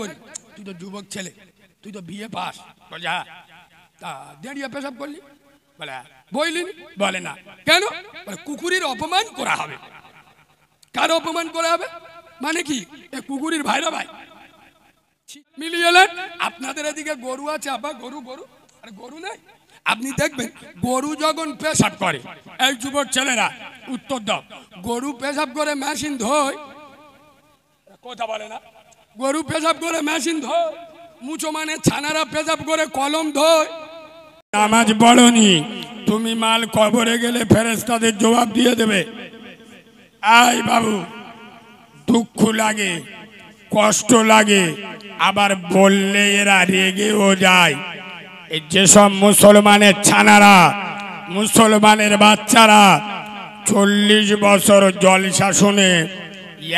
করি, তুই তো যুবক ছেলে, তুই তো বিয়ে পাস। বলে হ্যাঁ। তা দাঁড়িয়ে পেশাব করলি? বলে বইলি? বলে না। কেন? বলে কুকুরের অপমান করা হবে। কার অপমান করা হবে মানে কি? এ কুকুরের ভাইরা ভাই মিলিয়ে এলেন। আপনাদের এদিকে গরু আছে, আবার গরু গরু আরে গরু নেই? আপনি দেখবেন গরু যখন পেশাব করে, এই যুবক ছেলেরা উত্তর দাও, গরু পেশাব করে মেশিন ধোয়? কথা বলে না। গরু পেশাব করে মেশিন ধোয়, মুচো মানে ছানারা পেশাব করে কলম ধোয়। নামাজ পড়নি, তুমি মাল কবরে গেলে ফেরেশতাদের জবাব দিয়ে দেবে। আই বাবু, দুঃখ লাগে, কষ্ট লাগে, আবার বললে এরা রেগেও যায়। এই যেসব মুসলমানের ছানারা, মুসলমানের বাচ্চারা 40 বছর জলসা শুনে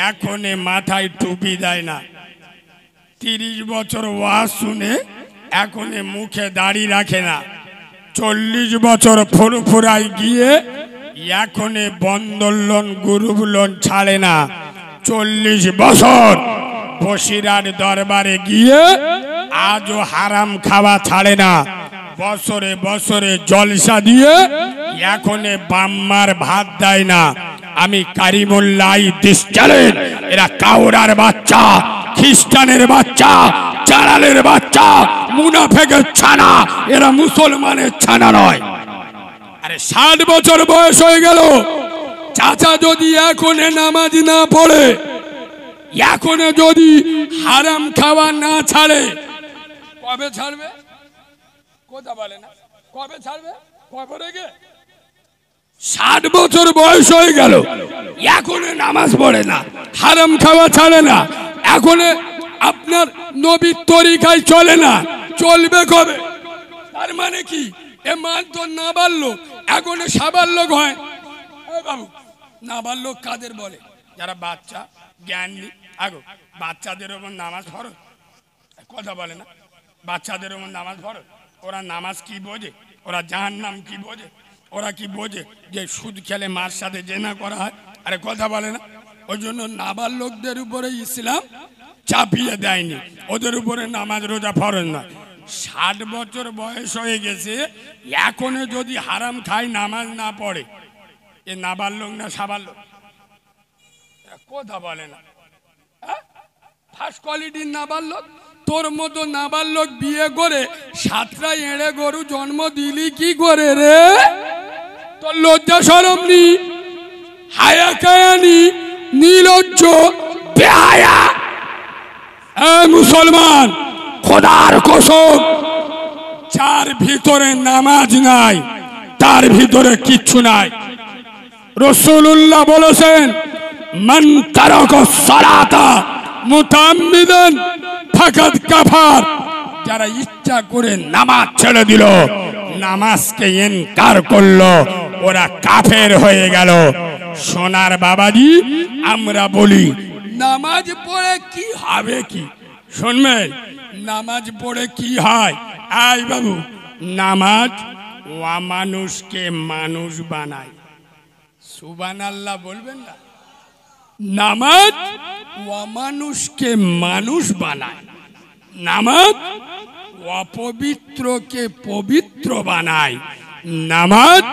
এখন মাথায় টুপি দেয় না, 30 বছর ওয়াজ শুনে এখন মুখে দাড়ি রাখে না, 40 বছর ফুরফুরাই গিয়ে এখন বন্ধন লোন গ্রুপ লোন ছাড়ে না, 40 বছর বসিরার দরবারে গিয়ে আজও হারাম খাওয়া ছাড়ে না, বছরে বছরে জলসা দিয়ে এখন বাম্মার ভাত দেয় না। আমি কারিমুল্লাহ দিস চ্যালেঞ্জ, এরা কাউরার বাচ্চা, খ্রিস্টানের বাচ্চা, চালালের বাচ্চা, মুনাফেকের ছানা, এরা মুসলমানের ছানা নয়। আরে 60 বছর বয়স হয়ে গেল, চাচা যদি এখন নামাজ না পড়ে, এখন যদি হারাম খাওয়া না ছাড়ে, কবে ছাড়বে? কথা বলে না। কবে ছাড়বে? কবরে গিয়ে। 60 বছর বয়স হয়ে গেল, এখন নামাজ পড়ে না, হারাম খাওয়া ছাড়ে না, এখন আপনার নবীর তরিকায় চলে না, চলবে কবে? তার মানে কি এ মান তো নাবালক, এখন সাবালক হয়। বাবু, নাবালক কাদের বলে? যারা বাচ্চা, জ্ঞান নেই। আগো বাচ্চাদের ওপর নামাজ ফরজ, কথা বলে না। বাচ্চাদের ওপর নামাজ ফরজ, ওরা নামাজ কি বোঝে? ওরা জাহান্নাম কি বোঝে? ওরা কি বোঝে যে সুদ খেলে মার সাথে জেনা করা হয়? আরে কথা বলে না। ওই জন্য নাবালকদের উপরে ইসলাম চাপিয়ে দেয়নি, ওদের উপরে নামাজ রোজা ফরজ না। 60 বছর বয়স হয়ে গেছে, এখনো যদি হারাম খায়, নামাজ না পড়ে, এ নাবালক না সাবালক? কথা বলে না। ফার্স্ট কোয়ালিটির নাবালক। তোর মতো নাবালক বিয়ে করে 7টা এড়ে গরু জন্ম দিলি কি করে রে? তোর লজ্জা শরম নি, হায়া কায়ানি, নির্লজ্জ বেহায়া। মুসলমান, খোদার কসম, যার ভিতরে নামাজ নাই তার ভিতরে কিচ্ছু নাই। রাসূলুল্লাহ বলেছেন, মান তারাকা সালাতা মুতাআম্মিদান ফাকাদ কাফার। যারা ইচ্ছা করে নামাজ ছেড়ে দিল, নামাজকে ইনকার করলো, ওরা কাফের হয়ে গেল। সোনার বাবাজি, আমরা বলি নামাজ পড়ে কি হবে? কি শুনবেন? নামাজ পড়ে কি হয়? আই বাবু, নামাজ মানুষকে মানুষ বানায়। সুবহানাল্লাহ বলবেন না? নামাজ মানুষকে মানুষ বানায়। নামাজ অপবিত্রকে পবিত্র বানায়। নামাজ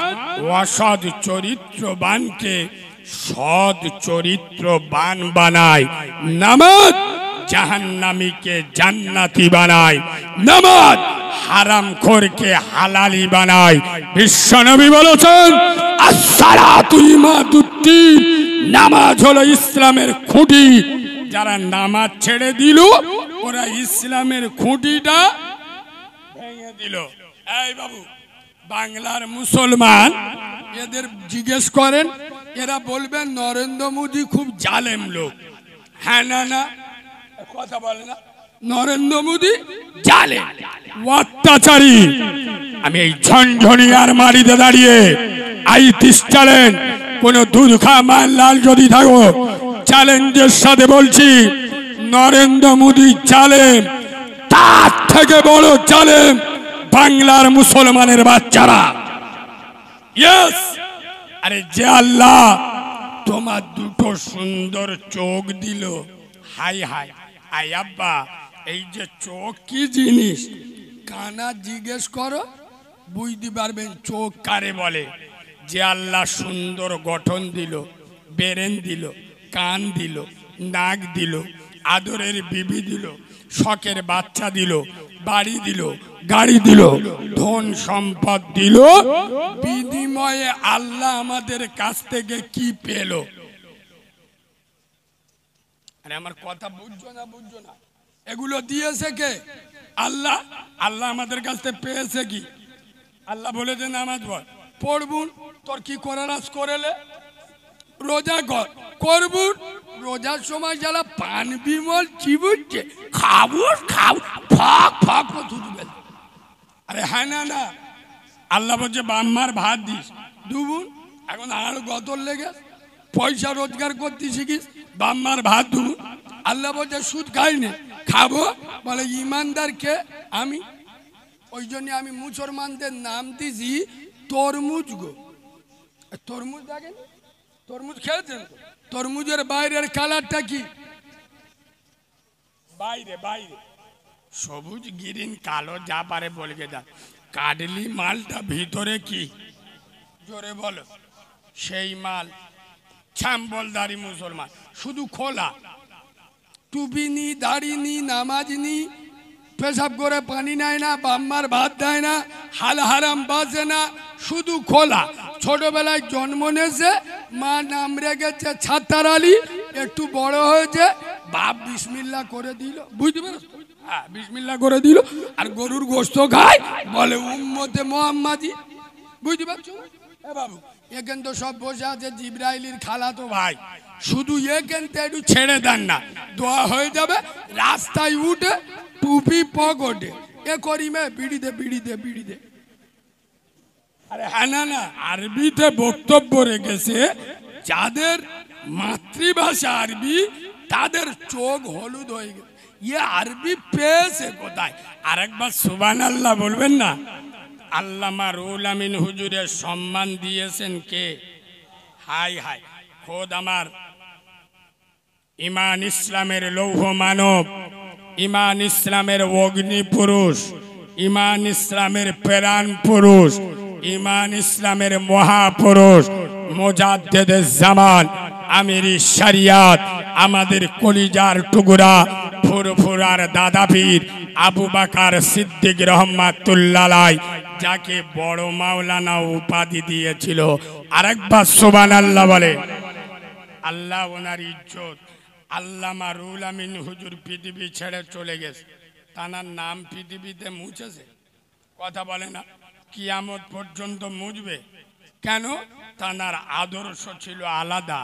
অসৎ চরিত্রবানকে সৎ চরিত্রবান বানায়। নামাজ জাহান্নামীকে জান্নাতি বানায়। নামাজ হারামখোরকে হালালি বানায়। বিশ্বনবী বলেছেন, আসসালাতু ইমাদুদ্দিন, নামাজ হলো ইসলামের খুঁটি। যারা নামাজ ছেড়ে দিল, ওরা ইসলামের খুঁটিটা ভেঙে দিল। এই বাবু, বাংলার মুসলমান, এদের জিজ্ঞেস করেন, এরা বলবেন নরেন্দ্র মোদী খুব জালেম লোক। হ্যাঁ না না? কথা বলে না। নরেন্দ্র মোদী জালেম, অত্যাচারী। আমি এই ঝনঝনিয়ার মাটিতে দাঁড়িয়ে আইতিস চ্যালেঞ্জ, কোন দুধ খা মাল লাল যদি থাকো, চ্যালেঞ্জের সাথে বলছি, নরেন্দ্র মোদী জালেম, তার থেকে বড় জালেম বাংলার মুসলমানের বাচ্চারা। ইয়েস। আরে যে আল্লাহ তোমার দুটো সুন্দর চোখ দিল, হাই হাই, আই আব্বা এই যে চোখ কি জিনিস কানা জিজ্ঞেস করো বুঝতে পারবেন চোখ কারে বলে। যে আল্লাহ সুন্দর গঠন দিল, বেরেন দিল, কান দিল, নাক দিল, আদরের বিবি দিল, শখের বাচ্চা দিল, বাড়ি দিল, গাড়ি দিল, ধন সম্পদ দিল, বিনিময়ে আল্লাহ আমাদের কাছ থেকে কি পেল? আরে আমার কথা বুঝছো না বুঝছো না? এগুলো দিয়েছে কে? আল্লাহ। আল্লাহ আমাদের কাছ থেকে পেয়েছে কি? আল্লাহ বলেছে নামাজ পড়, পড়বুন। তোর কি করার আজ করেলে? রোজা কর, করবুন। রোজার সময় যারা পান বিমল চিবুচ্ছে খাবো খাবো ফক ফক থুতবে। আরে হ্যাঁ না না, আল্লাহ বলছে বাম্মার ভাত দিস দুবুন। এখন আর গতর লেগে পয়সা রোজগার করতে শিখিস, বাম্মার ভাত দুবুন। আল্লাহ বলছে সুদ খাইনি, খাবো। বলে ইমানদারকে আমি, ওই জন্য আমি মুসলমানদের নাম দিছি তরমুজ গো। তরমুজ দেখেন, তরমুজ খেয়েছেন? তরমুজের বাইরের কালারটা কি? বাইরে বাইরে সবুজ, গ্রিন, কালো, যা পারে বলকে যা। কাডলি মালটা ভিতরে কি? জোরে বলো। সেই মাল ছাম্বলদারি মুসলমান, শুধু খোলা, টুপি নি, দাড়ি নি, নামাজ নি, পেশাব করে পানি নেয় না, বাম্মার ভাত দেয় না, হাল হারাম বাজে না, শুধু খোলা। ছোটবেলায় জন্ম নিয়েছে, মা নাম রেখেছে ছাত্তার আলী। একটু বড় হয়েছে, বাপ বিসমিল্লাহ করে দিল, বুঝতে পারো? হ্যাঁ, বিসমিল্লাহ করে দিল। আর গরুর গোশত খায়, বলে উম্মতে মোহাম্মদী। বুঝতে পারছো? এ বাবু, এখান তো সব বসে আছে জিব্রাইলের খালাতো ভাই, শুধু এখানটা একটু ছেড়ে দেন না, দোয়া হয়ে যাবে। রাস্তায় উঠে টুপি পকেটে এ করিমে বিড়ি দে, বিড়ি দে, বিড়ি দে। আরে হ্যাঁ না না, আরবিতে বক্তব্য রেখেছে যাদের মাতৃভাষা আরবি তাদের চোখ হলুদ হয়ে গেছে। ইয়ে আরবি পেয়েছে কোথায়? আরেকবার সুবহানাল্লাহ বলবেন না? আল্লামা রুহুল আমিন হুজুরের সম্মান দিয়েছেন কে? হাই হাই, খোদ আমার ইমান ইসলামের লৌহ মানব, ইমান ইসলামের অগ্নি পুরুষ, ইমান ইসলামের প্রাণ পুরুষ, ইমান ইসলামের মহাপুরুষ, মুজাদ্দিদে জামান, আমিরি শরিয়াত, আমাদের কলিজার টুকরা ফুরফুরার দাদা পীর আবু বকর সিদ্দিক রহমাতুল্লাহ আলাইহি, যাকে বড় মাওলানা উপাধি দিয়েছিল। আরেকবার সুবহানাল্লাহ বলে। আল্লাহ ওনার ইজ্জত। আল্লামা রুহুল আমিন হুজুর পৃথিবী ছেড়ে চলে গেছে, তানার নাম পৃথিবীতে মুছেছে, কথা বলে না, কিয়ামত পর্যন্ত মুছবে। কেন? তানার আদর্শ ছিল আলাদা,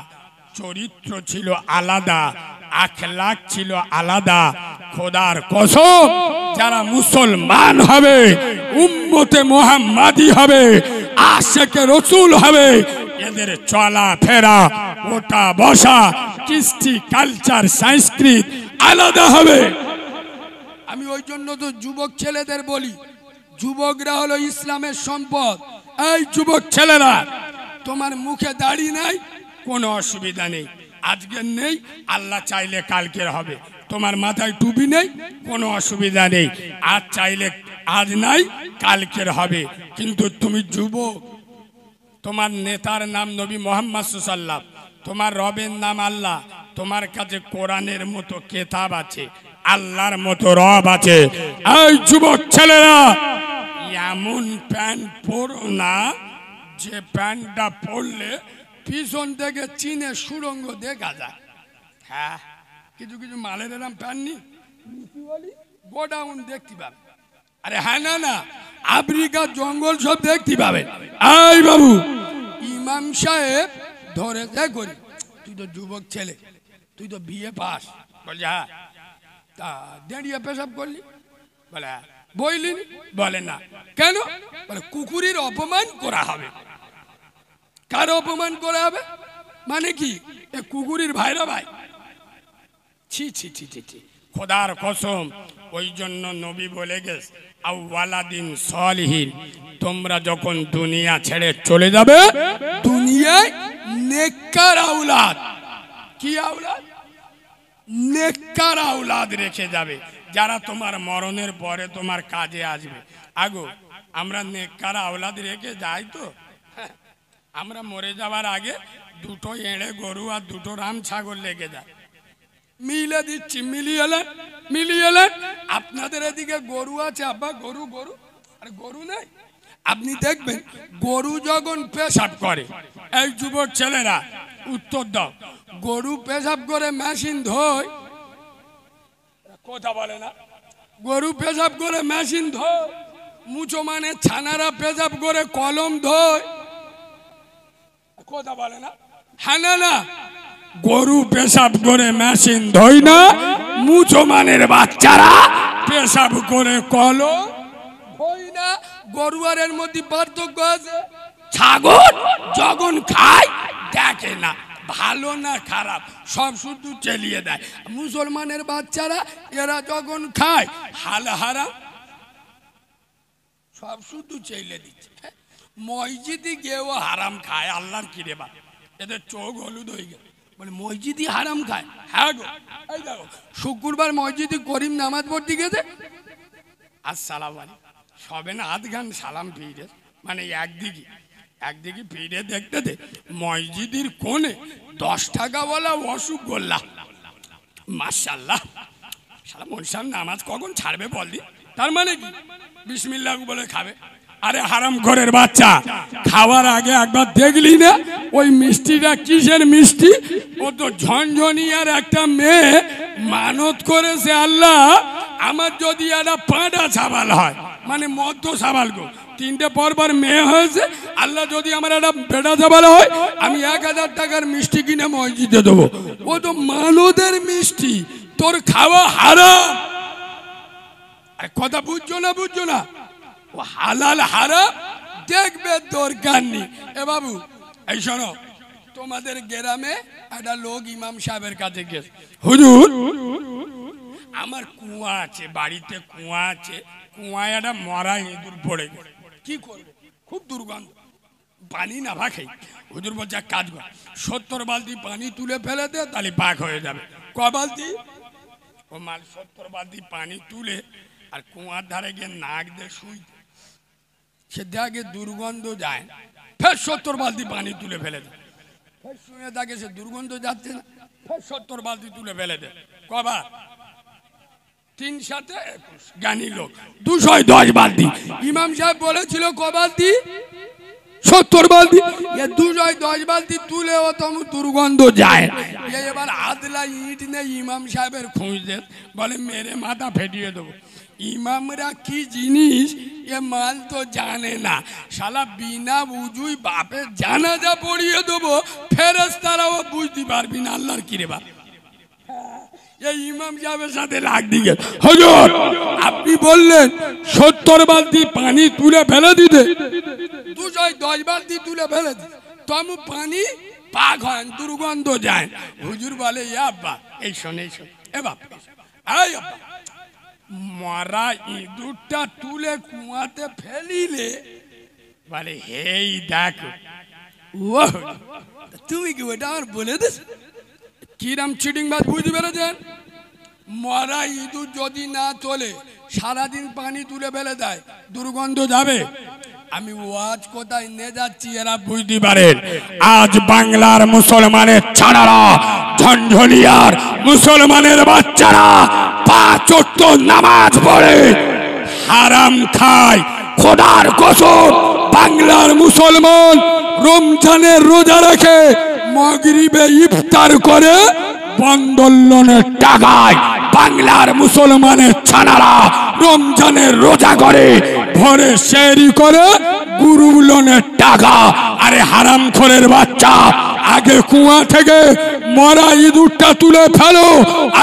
চরিত্র ছিল আলাদা, আখলাক ছিল আলাদা। খোদার কসম, যারা মুসলমান হবে, উম্মতে মুহাম্মাদি হবে, আশিকে রাসূল হবে, এদের চলা ফেরা, ওঠা বসা, কৃষ্টি, কালচার, সংস্কৃতি আলাদা হবে। আমি ওই জন্য তো যুবক ছেলেদের বলি, যুবকরা হলো ইসলামের সম্পদ। এই যুবক ছেলেরা, তোমার মুখে দাড়ি নাই, কোনো অসুবিধা নেই, আজকের নেই, আল্লাহ চাইলে কালকের হবে। তোমার মাথায় টুপি নেই, কোনো অসুবিধা নেই, আজ চাইলে আজ নাই, কালকের হবে। কিন্তু তুমি যুবক, তোমার নেতার নাম নবী মুহাম্মদ সাল্লাল্লাহু আলাইহি ওয়াসাল্লাম, তোমার রবের নাম আল্লাহ, তোমার কাছে কোরআনের মতো কিতাব আছে, আল্লাহর মতো রব আছে। এই যুবক ছেলেরা, এমন প্যান্ট পরো না যে প্যান্টটা পরলে পিছন থেকে চীনে সুড়ঙ্গ দেখা যায়। হ্যাঁ, কিছু কিছু মালের এরম প্যান্ট নি, গোডাউন দেখতে পাবে। আরে হ্যাঁ না না, আফ্রিকা জঙ্গল সব দেখতে পাবে। এই বাবু, ইমাম সাহেব ধরে যা করি, তুই তো যুবক ছেলে, তুই তো বিয়ে পাস, বলছে হ্যাঁ, তা দাঁড়িয়ে পেশাব করলি? বলে বইলিনি? বলে না। কেন? বলে কুকুরের অপমান করা হবে। কার অপমান করা হবে? মানে কি? এ কুকুরের ভাইরা ভাই? ছি ছি ছি ছি ছি, খোদার কসম। ওই জন্য নবী বলে গেছে, আওয়ালাদিন সলিহিন, তোমরা যখন দুনিয়া ছেড়ে চলে যাবে, দুনিয়ায় নেককার আওলাদ, কি আওলাদ? নেককার আওলাদ রেখে যাবে, যারা তোমার মরণের পরে তোমার কাজে আসবে। আগো আমরা নেককার আওলাদ রেখে যাই তো, আমরা মরে যাওয়ার আগে দুটো এঁড়ে গরু আর দুটো রাম ছাগল লেগে যায়, মিলে দিচ্ছি, মিলিয়ে আপনাদের এদিকে গরু আছে আব্বা, গরু আর গরু নেই। আপনি দেখবেন গরু যখন পেশাব করে, এই যুবক ছেলেরা উত্তর দাও, গরু পেশাব করে মেশিন ধোয়, কথা বলে না, গরু পেশাব করে মেশিন ধোয়, মুচো মানে ছানারা পেশাব করে কলম ধোয়, কথা বলে না, হ্যাঁ না, গরু পেশাব করে মেশিন ধোয় না, মুসলমানের বাচ্চারা পেশাব করে কলম ধোয় না। গরু আর এর মধ্যে পার্থক্য আছে। ছাগল যখন খায় দেখে না ভালো না খারাপ, সব শুধু চালিয়ে দেয়। মুসলমানের বাচ্চারা এরা যখন খায় হাল হারাম সব শুধু চাইলে দিচ্ছে। মসজিদে গিয়েও হারাম খায়, আল্লাহর কি রে বা, এদের চোখ হলুদ হয়ে গেল, বলে মসজিদই হারাম খায়। হ্যাঁ গো, এই দেখো শুক্রবার মসজিদে করিম নামাজ পড়তে গেছে, আসসালাম আলাইকুম, সবে না আধ গান সালাম ফিরে, মানে একদিকে ফিরে দেখতে দে মসজিদের কোণে 10 টাকা বলা অসুখ গোল্লা, মাশাআল্লাহ, সালা মনসার নামাজ কখন ছাড়বে বলদি, তার মানে কি বিসমিল্লাহ বলে খাবে। আরে হারাম ঘরের বাচ্চা, খাওয়ার আগে একবার দেখলি না ওই মিষ্টিটা কিসের মিষ্টি? ও তো ঝনঝনিয়ার একটা মেয়ে মানত করেছে, আল্লাহ আমার যদি একটা পাঁটা ছাবাল হয়, মানে মধ্য ছাবাল গো, 3টে পরপর মেয়ে হয়েছে, আল্লাহ যদি আমার একটা বেটা ছাবাল হয়, আমি 1000 টাকার মিষ্টি কিনে মসজিদে দেবো। ও তো মানদের মিষ্টি, তোর খাওয়া হারাম। কথা বুঝছো না, ও হালাল হারাম দেখবে দরকার নেই। এ বাবু এই শোনো, তোমাদের গ্রামে একটা লোক ইমাম সাহেবের কাছে গেছে, হুজুর আমার কুয়া আছে, বাড়িতে কুয়া আছে, কুয়ায় একটা মরা ইঁদুর পড়ে গেছে, কি করবো, খুব দুর্গন্ধ, পানি না ভাখাই। হুজুর বলছে এক কাজ কর, 70 বালতি পানি তুলে ফেলে দে, তাহলে পাক হয়ে যাবে। ক বালতি? ও মাল 70 বালতি পানি তুলে আর কুয়ার ধারে গিয়ে নাক দিয়ে শুইতে, সে দেখে দুর্গন্ধ যায়, ফের 70 বালতি পানি তুলে ফেলে দেয়, ফের শুনে দেখে সে দুর্গন্ধ যাচ্ছে না, ফের 70 বালতি তুলে ফেলে দেয়। কবার? 3 7 21, জ্ঞানী লোক, 210 বালতি। ইমাম সাহেব বলেছিল ক বালতি? 70 বালতি। 210 বালতি তুলে ও তম দুর্গন্ধ যায়। এবার আদলা ইট নেই ইমাম সাহেবের খুঁজতে, বলে মেরে মাথা ফেটিয়ে দেবো। ইমামরা কি জিনিস এ মাল তো জানে না, শালা বিনা উজুই বাপের জানাজা পড়িয়ে দেবো, ফেরেশতারাও বুঝতে পারবি না আল্লাহর কি রে বাপ। এই ইমাম সাহেবের সাথে লাগ দিয়ে, হুজুর আপনি বললেন 70 বালতি পানি তুলে ফেলে দিতে, 210 বালতি তুলে ফেলে দিতে, তম পানি পাক হয়, দুর্গন্ধ যায়। হুজুর বলে এ আব্বা এই শোন, এ বাপ, এই আব্বা, মরা ইঁদুরটা তুলে কুয়াতে ফেলিলে বলে হেই দেখো, ও তুমি কি ওটা আমার বলে দিস? কিরাম চিটিং বাজ বুঝতে পেরেছেন? মরা ইঁদুর যদি না তোলে, সারাদিন পানি তুলে ফেলে দেয়, দুর্গন্ধ যাবে। আমি ওয়াজ কোথায় নিয়ে যাচ্ছি এরা বুঝতে পারেন। আজ বাংলার মুসলমানের ছাড়ারা, ঝনঝনিয়ার মুসলমানের বাচ্চারা 5 ওয়াক্ত নামাজ পড়ে হারাম খায়। খোদার কসম, বাংলার মুসলমান রমজানের রোজা রাখে, মাগরিবে ইফতার করে বন্দোলনের টাকায় বাংলার মুসলমানের ছানারা রমজানের রোজা করে, ভরে সেহরি করে গুরুগুলোনের টাকা। আরে হারামখোরের বাচ্চা, আগে কুয়া থেকে মরা ইঁদুরটা তুলে ফেলো,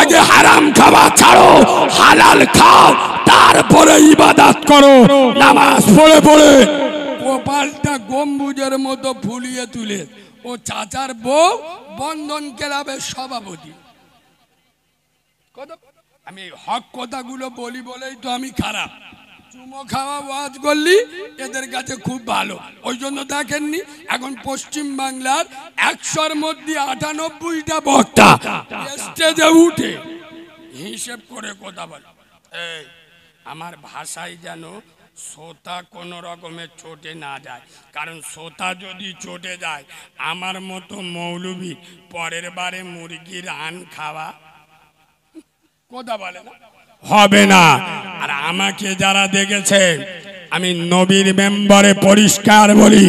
আগে হারাম খাওয়া ছাড়ো, হালাল খাও, তারপরে ইবাদত করো। নামাজ পড়ে পড়ে কপালটা গম্বুজের মতো ফুলিয়ে তুলে, ও চাচার বউ বন্ধন ক্লাবের সভাপতি। আমি হক কথাগুলো বলি বলেই তো আমি খারাপ। চুমো খাওয়া ওয়াজ করলি এদের কাছে খুব ভালো, ওই জন্য দেখেননি এখন পশ্চিম বাংলার 100-র মধ্যে 98টা বক্তা স্টেজে উঠে হিসেব করে কথা বলে। এই আমার ভাষায় যেন শ্রোতা কোনো রকমের চটে না যায়, কারণ শ্রোতা যদি চটে যায় আমার মতো মৌলবী পরের বারে মুরগির রান খাওয়া কথা বলে না, হবে না। আর আমাকে যারা দেখেছে আমি নবীর মেম্বারে পরিষ্কার বলি,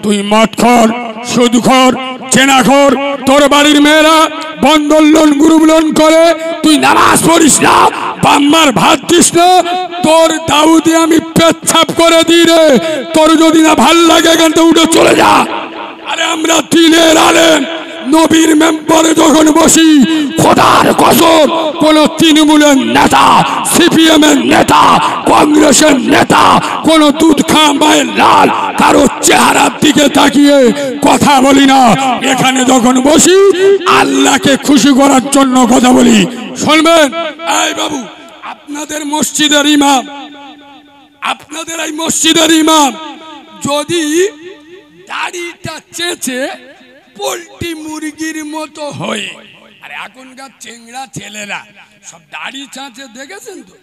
তুই মদখোর, সুদখোর, চেনাখোর, তোর বাড়ির মেয়েরা বন্ধন লোন গ্রুপ লোন করে, তুই নামাজ পড়িস না, বাম্মার ভাত দিস না, তোর দাউদে আমি পেচ্ছাপ করে দিই রে। তোর যদি না ভাল লাগে এখান থেকে উঠে চলে যা। আরে আমরা দিনের আলেম, নবীর মেম্বারে যখন বসি খোদার কসম কোন তৃণমূলের নেতা, সিপিএম এর নেতা, কংগ্রেসের নেতা, কোন দুধ খা মায়ের লাল কারো চেহারার দিকে তাকিয়ে কথা বলি না। এখানে যখন বসি আল্লাহকে খুশি করার জন্য কথা বলি। শুনবেন এই বাবু, আপনাদের মসজিদের ইমাম, আপনাদের এই মসজিদের ইমাম যদি দাড়িটা চেঁচে পোল্ট্রি মুরগির মতো হয়ে, আর এখনকার চেংড়া ছেলেরা সব দাড়ি চাঁচে দেখেছেন তো,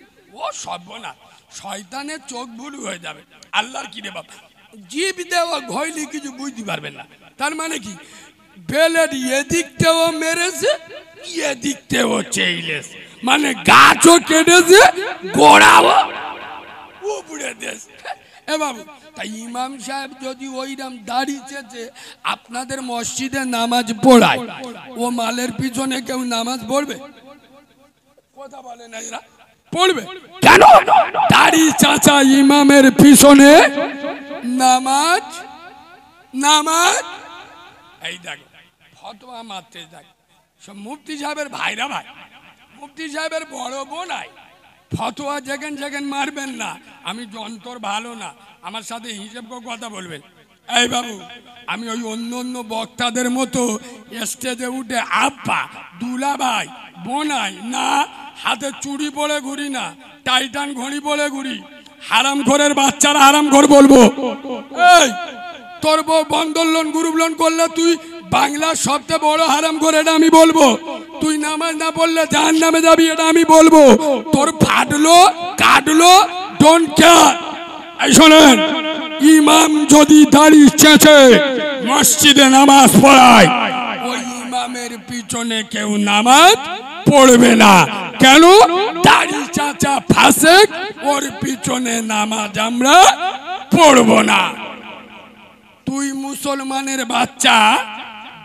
ও সর্বনা, শয়তানের চোখ ভুলু হয়ে যাবে। আল্লাহর কি রে বাবা, জিভ দেওয়া ঘইলি কিছু বুঝতে পারবেন না। তার মানে কি, বেলের এদিকতেও মেরেছে, এদিকতেও চেইলেছে, মানে গাছও কেটেছে, গোড়াও উপড়ে দিয়েছে। এ বাবু, তাই ইমাম সাহেব যদি ওইরকম দাড়ি চেঁচে আপনাদের মসজিদে নামাজ পড়ায়, ও মালের পিছনে কেউ নামাজ পড়বে? কথা বলে না এরা, পড়বে কেন? দাড়ি চাচা ইমামের পিছনে নামাজ, নামাজ। এই দেখো ফতোয়া মারতে দেখ, সব মুফতি সাহেবের ভাইরা ভাই, মুফতি সাহেবের বড় বোন আয়, ফতোয়া যেখানে যেখানে মারবেন না। আমি যন্তর ভালো না, আমার সাথে হিসেব করে কথা বলবেন। এই বাবু, আমি ওই অন্য অন্য বক্তাদের মতো স্টেজে উঠে আব্বা, দুলা ভাই, বোনাই না, হাতে চুড়ি পরে ঘুরি না, টাইটান ঘড়ি পরে ঘুরি। হারাম ঘরের বাচ্চারা হারাম ঘর বলবো? এই তোর বউ বন্ধন লোন গ্রুপ লোন করলে তুই বাংলার সবচেয়ে বড় হারাম করে, এটা আমি বলবো। তুই নামাজ না পড়লে জাহান্নামে যাবি, এটা আমি বলবো। তোর ফাটলো কাটলো ডোন্ট কেয়ার। এই শোনেন, ইমাম যদি দাড়ি চেঁচে মসজিদে নামাজ পড়ায়, ওই ইমামের পিছনে কেউ নামাজ পড়বে না। কেন? দাড়ি চাচা ফাসেক, ওর পিছনে নামাজ আমরা পড়বো না। তুই মুসলমানের বাচ্চা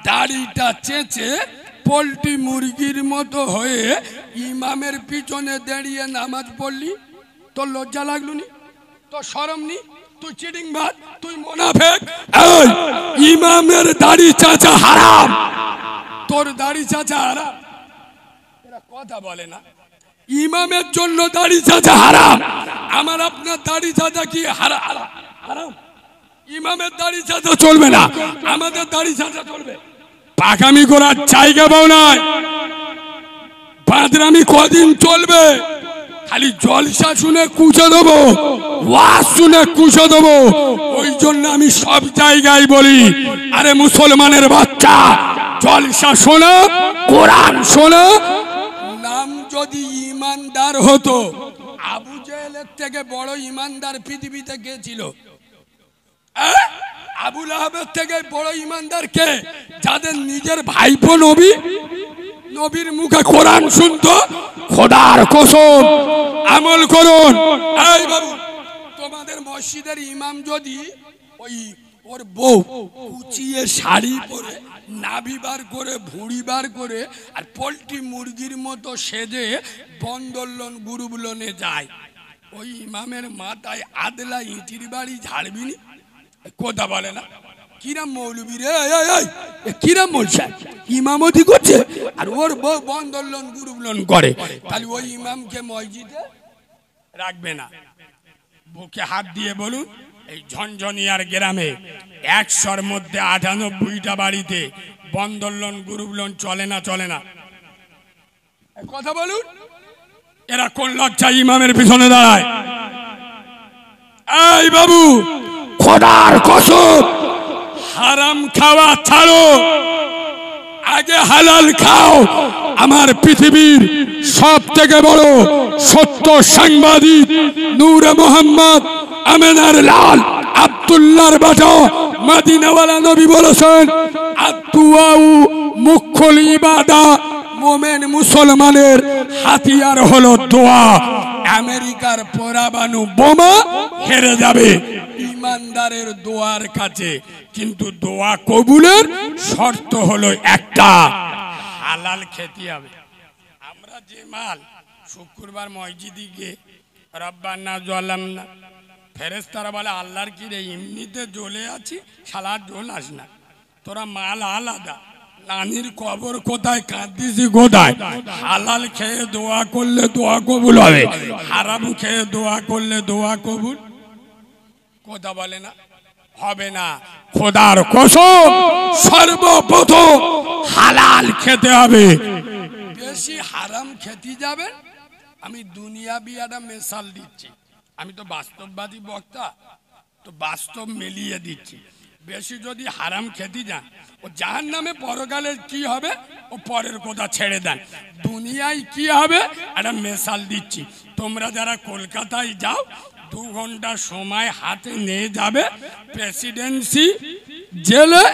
দাড়িটা চেঁচে পোল্ট্রি মুরগির মতো হয়ে ইমামের পিছনে দাঁড়িয়ে নামাজ পড়লি, তোর লজ্জা লাগলো নি? তোর শরম নি? তুই চিটিং বাজ, তুই মুনাফিক। এই ইমামের দাড়ি চাচা হারাম, তোর দাড়ি চাচা হারাম। এরা কথা বলে না, ইমামের জন্য দাড়ি চাচা হারাম। আমার আপনার দাড়ি চাচা কি হারাম? ইমামের দাড়ি চাচা চলবে না, আমাদের দাড়ি চাচা চলবে। পাকামি করার জায়গা পাও নাই, বাদরামি কদিন চলবে? খালি জলসা শুনে কুচে দেবো, ওয়াজ শুনে কুচে দেবো। ওই জন্য আমি সব জায়গায় বলি, আরে মুসলমানের বাচ্চা, জলসা শোনো, কোরআন শোনো। নাম যদি ইমানদার হতো, আবু জেহেলের থেকে বড় ইমানদার পৃথিবীতে কে ছিল? আবু লাহাবের থেকে বড় ইমানদার কে? যাদের নিজের ভাইপো নবী, নবীর মুখে কোরআন শুনতো। খোদার কসম আমল করুন। এই বাবু, তোমাদের মসজিদের ইমাম যদি ওই ওর বউ কুচিয়ে শাড়ি পরে, নাভি বার করে, ভুঁড়ি বার করে, আর পোল্ট্রি মুরগির মতো সেজে বন্ধন লোন গ্রুপ লোনে যায়, ওই ইমামের মাথায় আদলা ইটির বাড়ি ঝাড়বি নি? কথা বলে না, কিরাম মৌলবী রে, কিরাম বলছে, ইমামতি করছে আর ওর বউ বন্ধন লোন গ্রুপ লোন করে, তাহলে ওই ইমামকে মসজিদে রাখবে না। বুকে হাত দিয়ে বলুন, এই ঝনঝনিয়ার গ্রামে 100-র মধ্যে 98টা বাড়িতে বন্ধন লোন গ্রুপ লোন চলে না? চলে না? কথা বলুন। এরা কোন লজ্জায় ইমামের পিছনে দাঁড়ায়? এই বাবু, খোদার কসম হারাম খাওয়া ছাড়ো। আগে হালাল খাও। আমার পৃথিবীর সব থেকে বড় সত্য সাংবাদিক নূরে মোহাম্মদ আমেনার লাল আব্দুল্লাহর বাটা মদিনাওয়ালা নবী বলেছেন, আদুয়াউ মুখুল ইবাদা, মোমেন মুসলমানের হাতিয়ার হলো দোয়া। আমেরিকার পরমাণু বোমা হেরে যাবে ইমানদারের দোয়ার কাছে, কিন্তু দোয়া কবুলের শর্ত হলো একটা, হালাল খেতে হবে। আমরা যে মাল শুক্রবার মসজিদে গিয়ে রব্বানা জালামনা, ফেরেশতারা বলে আল্লাহর কি রে, এমনিতে জ্বলে আছি, শালা জ্বলাস না, তোরা মাল আলাদা, নানির কবর কোথায়, কাঁদিসি কোথায়। হালাল খেয়ে দোয়া করলে দোয়া কবুল হবে, হারাম খেয়ে দোয়া করলে দোয়া কবুল কথা বলে না, হবে না। খোদার কসম সর্বপ্রথম হালাল খেতে হবে। বেশি হারাম খেতে যাবেন। আমি দুনিয়া বিয়াটা মেশাল দিচ্ছি, আমি তো বাস্তববাদী বক্তা, তো বাস্তব মিলিয়ে দিচ্ছি। বেশি যদি হারাম খেতে যান, ও জাহান্নামে পরকালে কি হবে ও পরের কথা ছেড়ে দেন, দুনিয়ায় কি হবে একটা মেশাল দিচ্ছি। তোমরা যারা কলকাতায় যাও, 2 ঘন্টা সময় হাতে নিয়ে যাবে প্রেসিডেন্সি জেলে,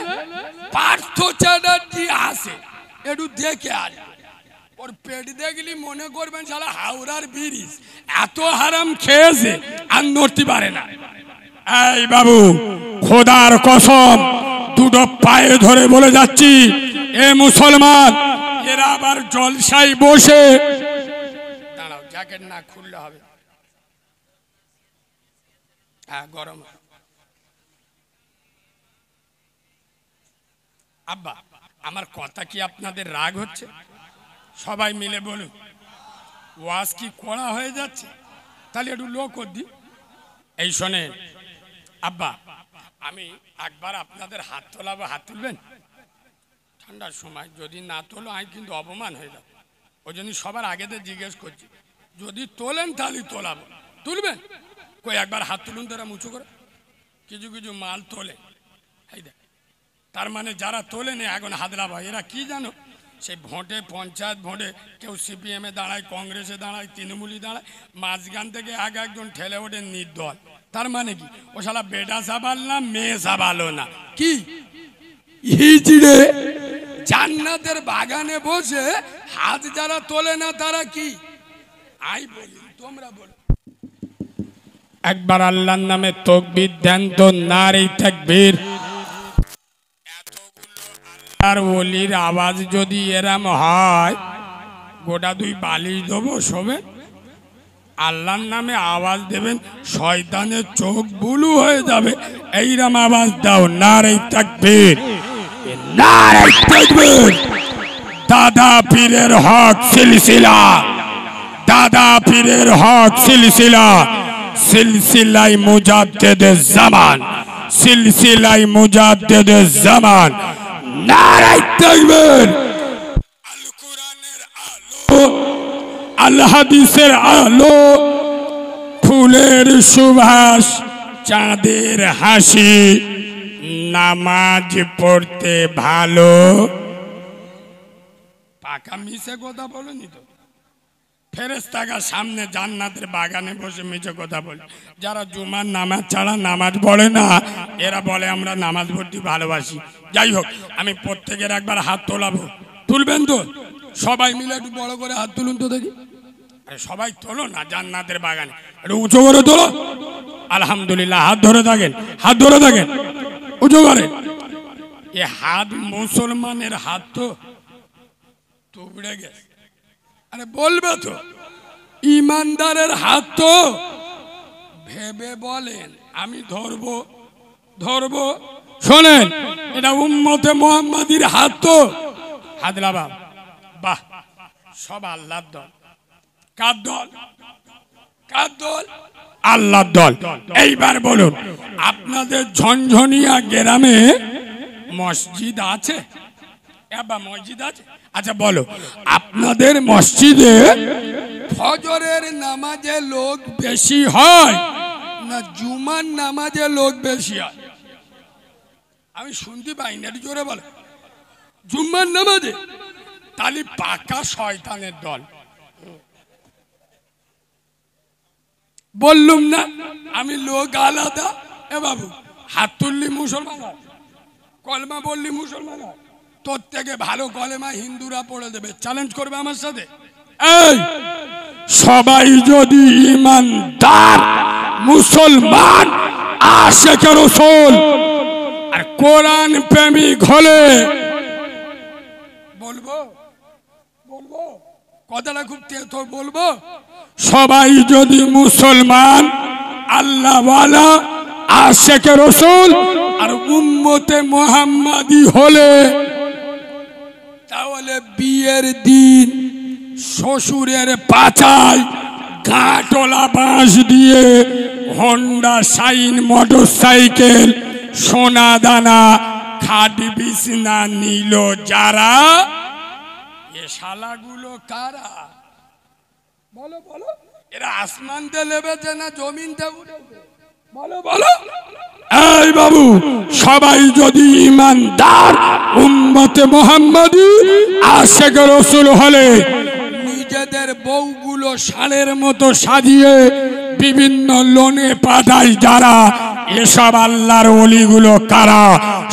পার্থ চ্যাটার্জি আসে, একটু দেখে আসে, ওর পেট দেখলি মনে করবেন শালা হাওড়ার ব্রিজ, এত হারাম খেয়েছে আর নড়তে পারে না। এই বাবু, খোদার কসম দুটো পায়ে ধরে বলে যাচ্ছি, এ মুসলমান, এরা আবার জলসায় বসে, দাঁড়াও জ্যাকেট না খুললে হবে, হ্যাঁ গরম। আব্বা, আমার কথা কি আপনাদের রাগ হচ্ছে? সবাই মিলে বলুন, ওয়াজ কি কড়া হয়ে যাচ্ছে? তাহলে একটু লো কর দি। এই শোনেন আব্বা, আমি একবার আপনাদের হাত তোলাবো, হাত তুলবেন? ঠান্ডার সময় যদি না তোলো আমি কিন্তু অপমান হয়ে যাবো, ওই জন্য সবার আগেতে জিজ্ঞেস করছি, যদি তোলেন তাহলে তোলাবো। তুলবেন? কই একবার হাত তুলুন তোরা উঁচু করে। কিছু কিছু মাল তোলে, এই দেখ, তার মানে যারা তোলেন এখন হাতলাবা, এরা কি জানো, সেই ভোটে, পঞ্চায়েত ভোটে কেউ সিপিএমে দাঁড়ায়, কংগ্রেসে দাঁড়ায়, তৃণমূলী দাঁড়ায়, মাঝখান থেকে একজন ঠেলে ওঠে নির্দল। তার মানে কি, ও শালা বেটা সাবাল না, মেয়ে সাবালও না, কি হিজড়ে জান্নাতের বাগানে বসে হাত যারা তোলে না তারা কি? আই বলি, তোমরা বলো একবার আল্লাহর নামে তাকবীর দেন তো, নারে তাকবীর। আর ওলির আওয়াজ যদি এরম হয়, গোটা 2 বালিশ দেবো শোবে। আল্লাহর নামে আওয়াজ দেবেন, শয়তানের চোখ বুলু হয়ে যাবে। এইরম আওয়াজ দাও, নারে তাকবীর, নারে তাকবীর। দাদা পীরের হক সিলসিলা, দাদা পীরের হক সিলসিলা, সিলসিলাই মুজাদ্দিদে জামান, সিলসিলাই মুজাদ্দিদে জামান। নারে তাকবীর। আল কোরআনের আলো, আল হাদিসের আলো, ফুলের সুবাস, চাঁদের হাসি, নামাজ পড়তে ভালো। পাকা মিছে কথা বলনি তো, ফেরেশতারা সামনে জান্নাতের বাগানে বসে মিছে কথা বলে। যারা জুমার নামাজ ছাড়া নামাজ পড়ে না, এরা বলে আমরা নামাজ পড়তে ভালোবাসি। যাই হোক, আমি প্রত্যেকের একবার হাত তোলাবো, তুলবেন তো? সবাই মিলে একটু বড় করে হাত তুলুন তো দেখি। আরে সবাই তোলো না, জান্নাতের বাগানে একটু উঁচু করে তোলো। আলহামদুলিল্লাহ, হাত ধরে থাকেন, হাত ধরে থাকেন, উঁচু করে। এ হাত মুসলমানের হাত তো তুবড়ে গেছে। আরে বলবে তো, ইমানদারের হাত তো। ভেবে বলেন আমি ধরবো, ধরবো। শোনেন, এটা উম্মতে মুহাম্মাদির হাত তো। হাত লাবা, বাহ, সব আল্লাহর দল। কার দল? কার দল? আল্লাহর দল। এইবার বলুন, আপনাদের ঝনঝনিয়া গ্রামে মসজিদ আছে? বা মসজিদ আছে? আচ্ছা বলো, আপনাদের মসজিদে ফজরের নামাজে লোক বেশি হয় না জুমার নামাজে লোক বেশি হয়? আমি শুনতে পাই না, জোরে বলো। জুম্মার নামাজে, তাহলে পাকা শয়তানের দল। বললুম না আমি লোক আলাদা। এ বাবু, হাত তুললি মুসলমান হয়, কলমা বললি মুসলমান হয়। তোর থেকে ভালো কলেমা হিন্দুরা পড়ে দেবে। চ্যালেঞ্জ করবে আমার সাথে? এই সবাই যদি ইমানদার মুসলমান আশিকে রাসূল আর কোরআন প্রেমিক হলে, বলবো বলবো কথাটা খুব তেতো বলবো, সবাই যদি মুসলমান আল্লাহওয়ালা আশিকে রাসূল আর উম্মতে মুহাম্মাদি হলে, তাহলে বিয়ের দিন শ্বশুরের পাছায় কাঠলা বাঁশ দিয়ে হোন্ডা শাইন মোটরসাইকেল, সোনা দানা, খাট বিছনা নিল যারা, এ শালাগুলো কারা? বলো বলো, এরা আসমানতে লেবেছে না জমিনতে উঠেছে? বলো বলো। এই বাবু, সবাই যদি ইমানদার উম্মতে মুহাম্মাদি আশিকে রাসূল হলে, নিজেদের বউগুলো ষাঁড়ের মতো সাজিয়ে বিভিন্ন লোনে পাঠায় যারা, এসব আল্লাহর ওলিগুলো কারা?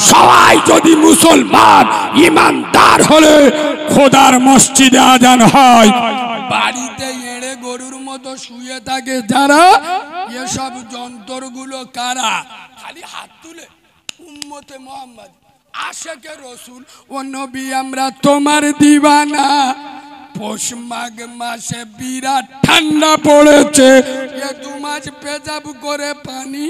সবাই যদি মুসলমান ইমানদার হলে, খোদার মসজিদে আজান হয়, বাড়িতে এড়ে গরুর মতো শুয়ে থাকে যারা, এসব যন্ত্রগুলো কারা? খালি হাত তুলে উম্মতে মুহাম্মদ আশিকে রাসূল, ও নবী আমরা তোমার দিওয়ানা। পৌষ মাঘ মাসে বিরাট ঠান্ডা পড়েছে, এ 2 মাস পেজাব করে পানি